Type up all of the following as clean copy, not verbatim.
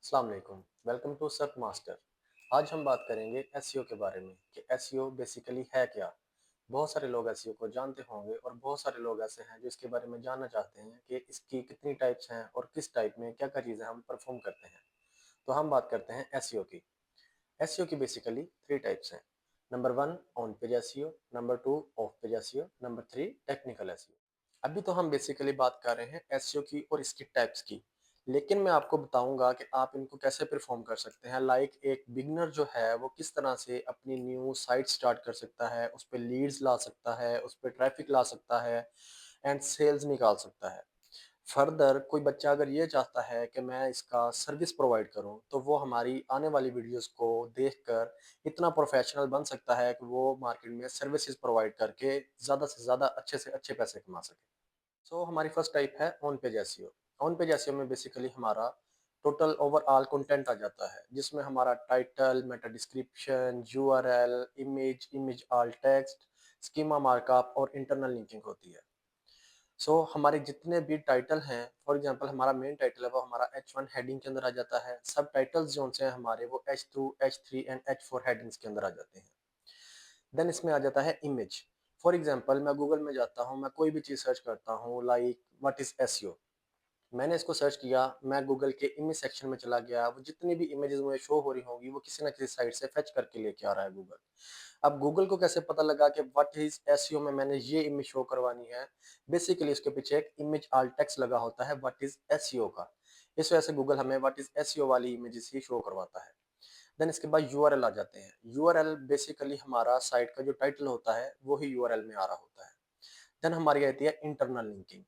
अस्सलाम वालेकुम, welcome to Surf master. आज हम बात करेंगे एसईओ के बारे में कि एसईओ बेसिकली है क्या। बहुत सारे लोग एसईओ को जानते होंगे और बहुत सारे लोग ऐसे हैं जो इसके बारे में जानना चाहते हैं कि इसकी कितनी टाइप्स हैं और किस टाइप में क्या क्या चीज़ें हम परफॉर्म करते हैं। तो हम बात करते हैं एसईओ की। एसईओ की बेसिकली थ्री टाइप्स हैं। Number one, on page SEO. Number two, of page SEO. Number three, technical SEO. अभी तो हम बेसिकली बात कर रहे हैं एसईओ की और इसकी टाइप्स की, लेकिन मैं आपको बताऊंगा कि आप इनको कैसे परफॉर्म कर सकते हैं। लाइक एक बिगनर जो है वो किस तरह से अपनी न्यू साइट स्टार्ट कर सकता है, उस पर लीड्स ला सकता है, उस पर ट्रैफिक ला सकता है एंड सेल्स निकाल सकता है। फर्दर कोई बच्चा अगर ये चाहता है कि मैं इसका सर्विस प्रोवाइड करूं, तो वो हमारी आने वाली वीडियोस को देखकर इतना प्रोफेशनल बन सकता है कि वो मार्केट में सर्विसेज प्रोवाइड करके ज़्यादा से ज़्यादा अच्छे से अच्छे पैसे कमा सके। सो हमारी फर्स्ट टाइप है on page SEO. On page SEO में बेसिकली हमारा टोटल ओवरऑल कंटेंट आ जाता है, जिसमें हमारा title, meta description, URL, image alt text, schema markup और इंटरनल लिंकिंग होती है। हमारे जितने भी टाइटल हैं, फॉर एग्जांपल हमारा मेन टाइटल है वो हमारा H1 हेडिंग के अंदर आ जाता है। सब टाइटल्स जो से हैं हमारे वो H2, H3 and H4 headings के अंदर आ जाते हैं। देन इसमें आ जाता है इमेज। फॉर एग्जांपल मैं गूगल में जाता हूँ, मैं कोई भी चीज़ सर्च करता हूँ लाइक व्हाट इज़ एसईओ। मैंने इसको सर्च किया, मैं गूगल के इमेज सेक्शन में चला गया, वो जितनी भी इमेजेस मुझे शो हो रही होंगी वो किसी ना किसी साइट से फेच करके लेके आ रहा है गूगल। अब गूगल को कैसे पता लगा कि व्हाट इज एसईओ में मैंने ये इमेज शो करवानी है। बेसिकली इसके पीछे एक इमेज आल टेक्स्ट लगा होता है व्हाट इज एसईओ का। इस वजह से गूगल हमें व्हाट इज एसईओ वाली इमेजेस ही शो करवाता है। देन इसके बाद यूआरएल आ जाते हैं। यूआरएल बेसिकली हमारा साइट का जो टाइटल होता है वो ही यूआरएल में आ रहा होता है। देन हमारी आती है इंटरनल लिंकिंग।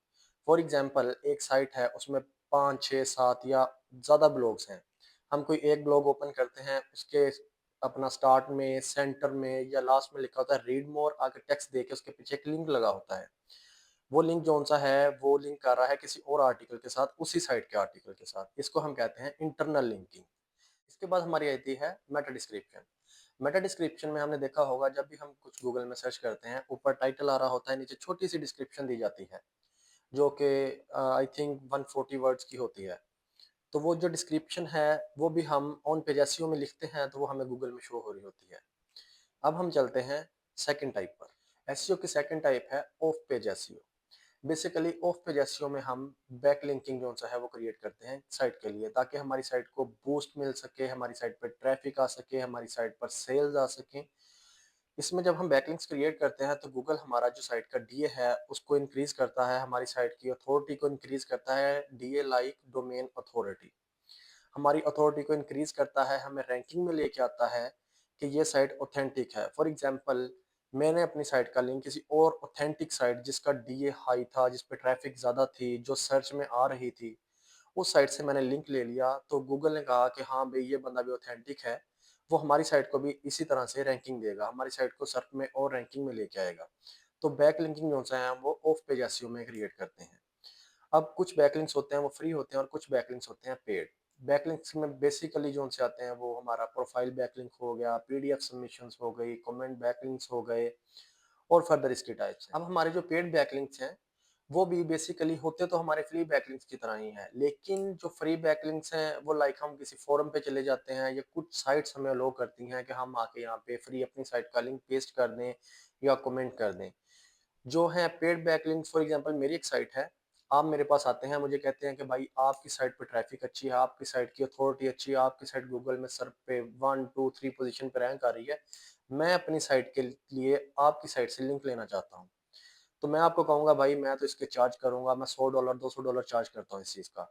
फॉर एग्जांपल एक साइट है, उसमें 5 6 7 या ज़्यादा ब्लॉग्स हैं। हम कोई एक ब्लॉग ओपन करते हैं, उसके अपना स्टार्ट में, सेंटर में या लास्ट में लिखा होता है रीड मोर, आगे टेक्स्ट दे के उसके पीछे एक लिंक लगा होता है। वो लिंक जौन सा है वो लिंक कर रहा है किसी और आर्टिकल के साथ, उसी साइट के आर्टिकल के साथ। इसको हम कहते हैं इंटरनल लिंकिंग। इसके बाद हमारी आती है मेटा डिस्क्रिप्शन। मेटा डिस्क्रिप्शन में हमने देखा होगा, जब भी हम कुछ गूगल में सर्च करते हैं ऊपर टाइटल आ रहा होता है, नीचे छोटी सी डिस्क्रिप्शन दी जाती है जो कि आई थिंक 140 वर्ड्स की होती है। तो वो जो डिस्क्रिप्शन है वो भी हम ऑन पेज एसईओ में लिखते हैं तो वो हमें गूगल में शो हो रही होती है। अब हम चलते हैं सेकंड टाइप पर। एसईओ की सेकंड टाइप है of page SEO. Basically of page SEO में हम बैक लिंकिंग जो सा है वो क्रिएट करते हैं साइट के लिए, ताकि हमारी साइट को बूस्ट मिल सके, हमारी साइट पर ट्रैफिक आ सके, हमारी साइट पर सेल्स आ सके। इसमें जब हम बैकलिंक्स क्रिएट करते हैं तो गूगल हमारा जो साइट का डीए है उसको इंक्रीज करता है, हमारी साइट की अथॉरिटी को इंक्रीज करता है। डीए लाइक डोमेन अथॉरिटी हमारी अथॉरिटी को इंक्रीज करता है, हमें रैंकिंग में लेके आता है कि ये साइट ऑथेंटिक है। फॉर एग्जांपल मैंने अपनी साइट का लिंक किसी और ऑथेंटिक साइट जिसका डीए हाई था, जिस पे ट्रैफिक ज़्यादा थी, जो सर्च में आ रही थी, उस साइट से मैंने लिंक ले लिया, तो गूगल ने कहा कि हाँ भाई ये बंदा भी ऑथेंटिक है, वो हमारी साइट को भी इसी तरह से रैंकिंग देगा, हमारी साइट को सर्च में और रैंकिंग में लेके आएगा। तो बैक लिंकिंग जो है वो ऑफ पेज एसईओ में क्रिएट करते हैं। अब कुछ बैकलिंक्स होते हैं वो फ्री होते हैं और कुछ बैकलिंक्स होते हैं पेड। बैकलिंक्स में बेसिकली जो से आते हैं वो हमारा प्रोफाइल बैकलिंक हो गया, पीडीएफ सबमिशंस हो गई, कमेंट बैकलिंक्स हो गए और फर्दर इसकी टाइप्स हैं। अब हमारे जो पेड बैकलिंक्स हैं वो भी बेसिकली होते तो हमारे फ्री बैकलिंक्स की तरह ही हैं, लेकिन जो फ्री बैकलिंक्स हैं वो लाइक हम किसी फोरम पे चले जाते हैं या कुछ साइट्स हमें अलो करती हैं कि हम आके यहाँ पे फ्री अपनी साइट का लिंक पेस्ट कर दें या कमेंट कर दें। जो है पेड बैकलिंक्स, फॉर एग्जांपल मेरी एक साइट है, आप मेरे पास आते हैं, मुझे कहते हैं कि भाई आपकी साइट पे ट्रैफिक अच्छी है, आपकी साइट की अथॉरिटी अच्छी है, आपकी साइट गूगल में सर्च पे 1 2 3 पोजीशन पे रैंक आ रही है, मैं अपनी साइट के लिए आपकी साइट से लिंक लेना चाहता हूँ। तो मैं आपको कहूँगा भाई मैं तो इसके चार्ज करूँगा, मैं $100 $200 चार्ज करता हूँ इस चीज़ का।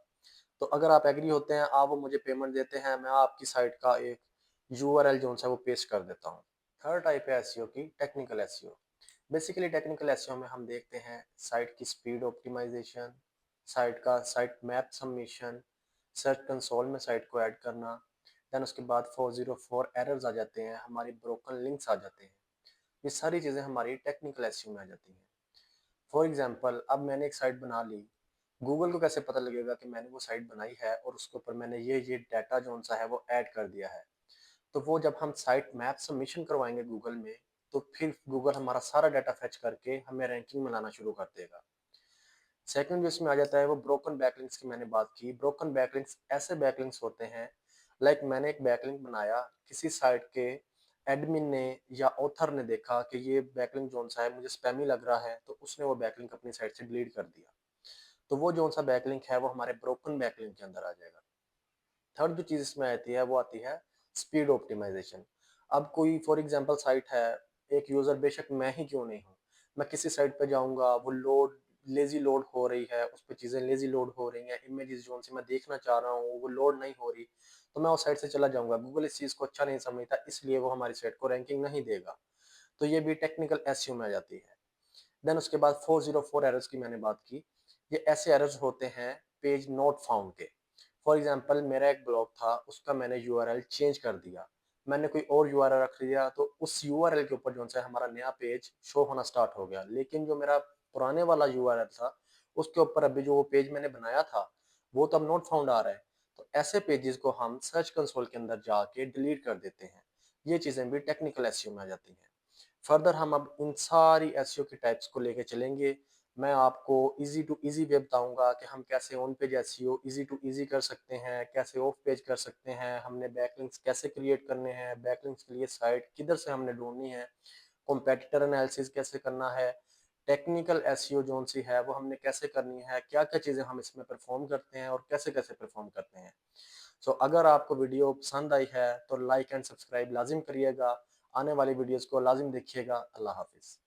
तो अगर आप एग्री होते हैं, आप वो मुझे पेमेंट देते हैं, मैं आपकी साइट का एक यूआरएल जो है वो पेस्ट कर देता हूँ। थर्ड टाइप है एसईओ की, technical SEO. Basically technical SEO में हम देखते हैं साइट की speed optimisation, site map submission, search console में साइट को ऐड करना। देन उसके बाद 404 एरर्स आ जाते हैं, हमारी ब्रोकन लिंक्स आ जाते हैं। ये सारी चीज़ें हमारी टेक्निकल एसईओ में आ जाती हैं। फॉर एग्जांपल अब मैंने एक साइट बना ली, गूगल को कैसे पता लगेगा कि मैंने वो साइट बनाई है और उसके ऊपर मैंने ये डाटा जो सा है वो ऐड कर दिया है। तो वो जब हम साइट मैप सबमिशन करवाएंगे गूगल में, तो फिर गूगल हमारा सारा डाटा फेच करके हमें रैंकिंग में लाना शुरू कर देगा। सेकंड जो इसमें आ जाता है वो ब्रोकन बैकलिंक्स की मैंने बात की। ब्रोकन बैकलिंक्स ऐसे बैकलिंक्स होते हैं, लाइक मैंने एक बैकलिंक बनाया, किसी साइट के एडमिन ने या ऑथर ने देखा कि ये बैकलिंक जोन सा है मुझे स्पैमी लग रहा है, तो उसने वो बैकलिंक अपनी साइट से डिलीट कर दिया। तो वो जोन सा बैकलिंक है वो हमारे ब्रोकन बैकलिंक के अंदर आ जाएगा। थर्ड जो चीज़ इसमें आती है वो आती है स्पीड ऑप्टिमाइजेशन। अब कोई फॉर एग्जांपल साइट है, एक यूज़र बेशक मैं ही क्यों नहीं हूँ, मैं किसी साइट पे जाऊँगा, वो लेज़ी लोड हो रही है, उस पे चीज़ें लेज़ी लोड हो रही हैं, इमेजेस जोन सी मैं देखना चाह रहा हूँ वो लोड नहीं हो रही, तो मैं उस साइट से चला जाऊँगा। गूगल इस चीज़ को अच्छा नहीं समझता, इसलिए वो हमारी साइट को रैंकिंग नहीं देगा। तो ये भी टेक्निकल एसईओ में आ जाती है। देन उसके बाद 404 एरर्स की मैंने बात की। ये ऐसे एरर्स होते हैं पेज नॉट फाउंड के। फॉर एग्जांपल मेरा एक ब्लॉग था, उसका मैंने यूआरएल चेंज कर दिया, मैंने कोई और यूआरएल रख लिया, तो उस यूआरएल के ऊपर जो है हमारा नया पेज शो होना स्टार्ट हो गया, लेकिन जो मेरा पुराने वाला यूआरएल था उसके ऊपर अभी जो वो पेज मैंने बनाया था वो तो अब नॉट फाउंड आ रहा है। तो ऐसे पेजेस को हम सर्च कंसोल के अंदर जाके डिलीट कर देते हैं। ये चीज़ें भी टेक्निकल एसईओ में आ जाती हैं। फर्दर हम अब इन सारी एसईओ की टाइप्स को लेके चलेंगे। मैं आपको ईज़ी टू ईज़ी वे बताऊँगा कि हम कैसे on page SEO easy to easy कर सकते हैं, कैसे ऑफ पेज कर सकते हैं, हमने बैकलिंक्स कैसे क्रिएट करने हैं, बैकलिंक्स के लिए साइट किधर से हमने ढूँढनी है, कॉम्पिटिटर एनालिसिस कैसे करना है, टेक्निकल एसईओ जौन-सी है वो हमने कैसे करनी है, क्या-क्या चीज़ें हम इसमें परफ़ॉर्म करते हैं और कैसे-कैसे परफ़ॉर्म करते हैं। सो अगर आपको वीडियो पसंद आई है तो लाइक एंड सब्सक्राइब लाज़िम करिएगा। आने वाली वीडियोज़ को लाज़िम देखिएगा। अल्लाह हाफ़िज़।